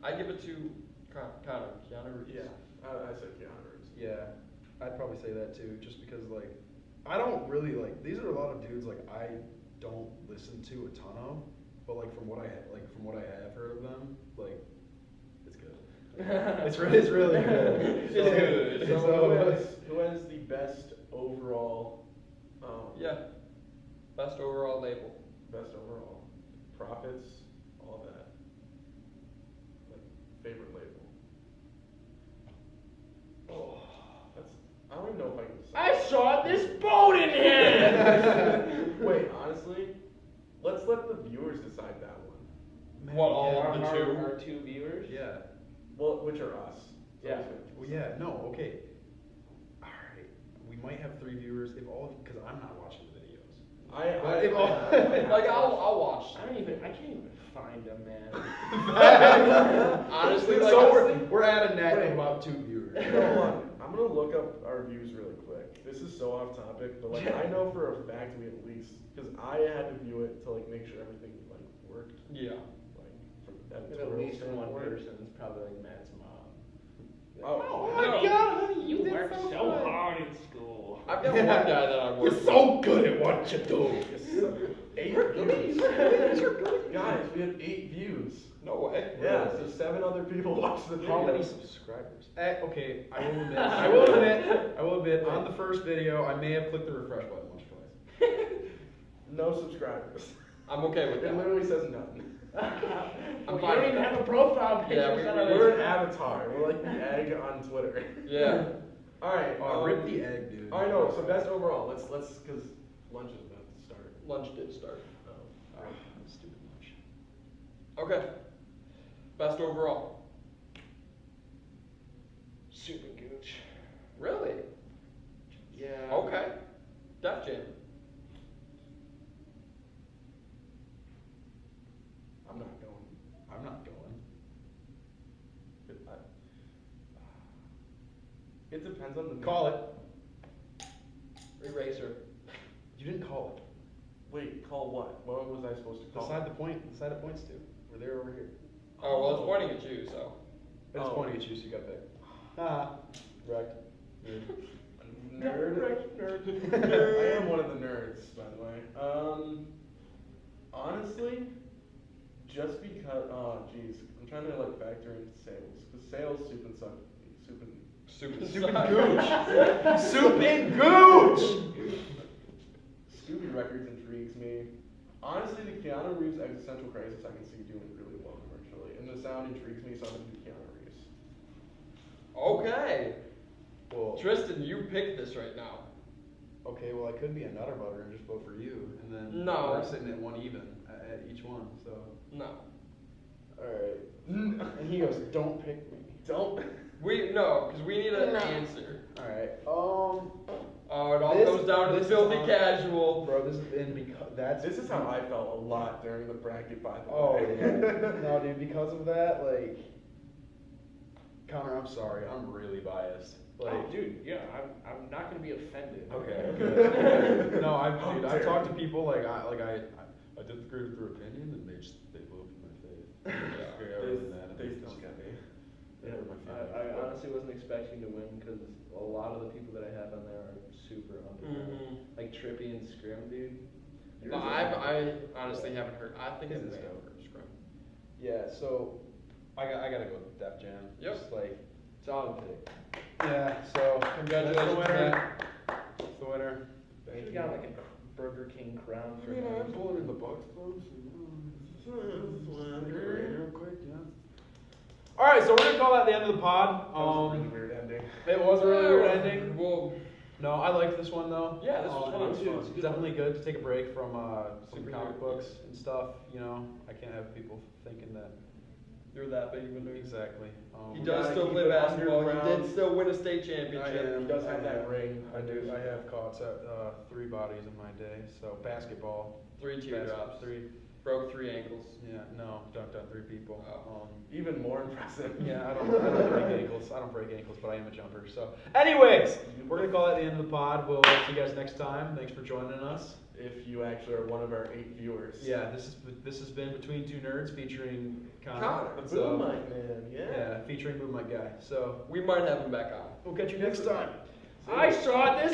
I give it to Connor, Keanu Reeves. Yeah, I said Keanu Reeves. Yeah, I'd probably say that too, just because like I don't really like these are a lot of dudes like I don't listen to a ton of, but like from what I have heard of them, like it's good. It's really good. It's good. So, So, who has the best overall? Yeah. Best overall label. Best overall. Profits, all that. Like, favorite label. Oh, I don't even know if I can decide. I saw this boat in here. Wait, honestly, let's let the viewers decide that one. What, all Our- of the our- two? Our two viewers. Yeah. Well, which are us. So Yeah. who's gonna Well, decide? yeah. No. Okay. All right. We might have 3 viewers if all because I'm not watching the videos. Like I'll watch. I can't even find them, man. Honestly, like so honestly, we're at a net Wait. of about 2 viewers. Hold on. I'm gonna look up our views really quick. This is so off topic, but like I know for a fact we at least because I had to view it to like make sure everything like worked. yeah. Like from At editorial least one standpoint. person's probably like Matt's mom. Oh, my No. God, honey, you did worked so so good." hard in school. I've got one guy that I work with. good at what you do. 8 views. Guys, we have 8 views. No way. Yeah, so 7 other people watched the video. How many subscribers? Okay, I will admit, on the first video, I may have clicked the refresh button once or twice. No subscribers. I'm okay with It that. literally says none. Well, you fine don't with even that. have a profile picture. Yeah, set up. We're an avatar. We're like the egg on Twitter. Yeah. All right. Rip the egg, dude. I know. So best overall. Let's because lunch is about to start. Lunch did start. Oh. Stupid lunch. Okay. Best overall. Super Gooch. Really? Yeah. Okay. Def Jam. I'm not going. I'm not going. It depends on the Call it. Eraser. You didn't call it. Wait, call what? What was I supposed to call? Decide the point. Decide it points to. We're there over here. Oh well, it's pointing at you, so. It's Oh. pointing at you, so you gotta pick. Ah, wrecked. Nerd. I am one of the nerds, by the way. Honestly, just because. Oh, jeez. I'm trying to like factor in sales because sales soup and suck. Soup and. Soup and gooch. Soup and gooch. Scooby Records intrigues me. Honestly, the Keanu Reeves Existential Crisis I can see doing really well commercially, and the sound intrigues me, so I'm gonna do Keanu Reeves. Okay. Well, Tristan, you picked this right now. okay, well I could be a nutter butter and just vote for you, and then No. we're sitting at 1 even at each one. So. No. Alright. And he goes, don't pick me. Don't. No, because we need an No. answer. Alright. Oh, it all This- comes down to the this is filthy on- casual. Bro, this has been because that's. This is how I felt a lot during the bracket, by the Oh way. yeah. No, dude, because of that, like, Connor, I'm sorry, I'm really biased. Like, Oh, dude, yeah, I'm not gonna be offended. okay. No, How I've dare talked you. to people I disagree with their opinion, and they blew up in my face. Yeah. Okay, other than that, They it's don't just- get me. They hurt my I honestly wasn't expecting to win because a lot of the people that I have on there are super underrated. Like Trippy and Scrim, dude. But I honestly haven't heard. I think Who's it's this Van guy? for Scrum. Yeah, so I gotta go with Def Jam. Yep. Just like, Solid pick. yeah, so Congratulations, that's the winner. Matt. That's the winner. Should have got like a Burger King crown for him. pulling in the Bucks close. Real quick, yeah. All right, so we're gonna call that the end of the pod. That was a really weird ending. It was a really weird ending. Well, No, I liked this one though. Yeah, this was fun, It's too. It's definitely good to take a break from Superhero comic books and stuff. You know, I can't have people thinking that. you're that big of a nerd. Exactly. He We does gotta still keep play it basketball. He underground. did still win a state championship. I am. He does have that ring. I do. I have caught 3 bodies in my day. So basketball. 3 teardrops. 3. Broke 3 ankles. Yeah. No. Dunked on 3 people. Even more impressive. Yeah. I don't break ankles. I don't break ankles, but I am a jumper. So, anyways, we're gonna call that the end of the pod. We'll see you guys next time. Thanks for joining us. If you actually are one of our 8 viewers. Yeah. This has been Between Two Nerds featuring Connor. The So, Boom Mic Man, yeah, featuring Boom Mic Guy. So We might have him back on. we'll catch you next time. I saw this.